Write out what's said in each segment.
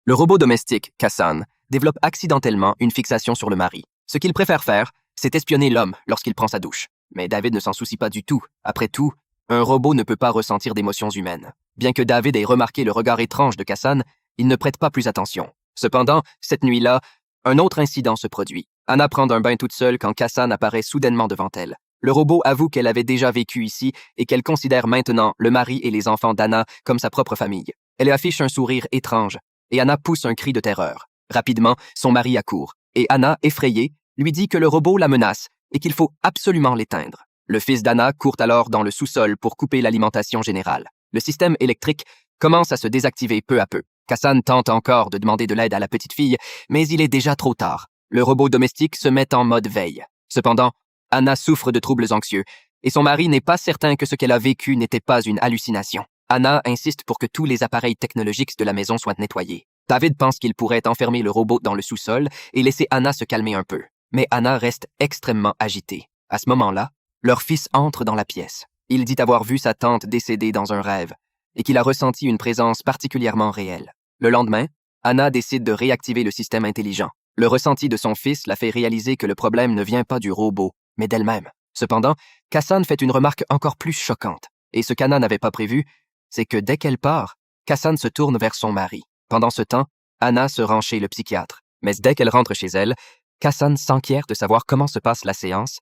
Le robot domestique, Kassan, développe accidentellement une fixation sur le mari. Ce qu'il préfère faire, c'est espionner l'homme lorsqu'il prend sa douche. Mais David ne s'en soucie pas du tout. Après tout, un robot ne peut pas ressentir d'émotions humaines. Bien que David ait remarqué le regard étrange de Kassan, il ne prête pas plus attention. Cependant, cette nuit-là, un autre incident se produit. Anna prend un bain toute seule quand Kassan apparaît soudainement devant elle. Le robot avoue qu'elle avait déjà vécu ici et qu'elle considère maintenant le mari et les enfants d'Anna comme sa propre famille. Elle affiche un sourire étrange et Anna pousse un cri de terreur. Rapidement, son mari accourt et Anna, effrayée, lui dit que le robot la menace et qu'il faut absolument l'éteindre. Le fils d'Anna court alors dans le sous-sol pour couper l'alimentation générale. Le système électrique commence à se désactiver peu à peu. Kassan tente encore de demander de l'aide à la petite fille, mais il est déjà trop tard. Le robot domestique se met en mode veille. Cependant, Anna souffre de troubles anxieux et son mari n'est pas certain que ce qu'elle a vécu n'était pas une hallucination. Anna insiste pour que tous les appareils technologiques de la maison soient nettoyés. David pense qu'il pourrait enfermer le robot dans le sous-sol et laisser Anna se calmer un peu. Mais Anna reste extrêmement agitée. À ce moment-là, leur fils entre dans la pièce. Il dit avoir vu sa tante décédée dans un rêve et qu'il a ressenti une présence particulièrement réelle. Le lendemain, Anna décide de réactiver le système intelligent. Le ressenti de son fils la fait réaliser que le problème ne vient pas du robot, mais d'elle-même. Cependant, Kassan fait une remarque encore plus choquante. Et ce qu'Anna n'avait pas prévu, c'est que dès qu'elle part, Kassan se tourne vers son mari. Pendant ce temps, Anna se rend chez le psychiatre. Mais dès qu'elle rentre chez elle, Kassan s'enquiert de savoir comment se passe la séance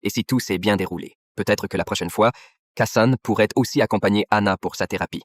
et si tout s'est bien déroulé. Peut-être que la prochaine fois, Kassan pourrait aussi accompagner Anna pour sa thérapie.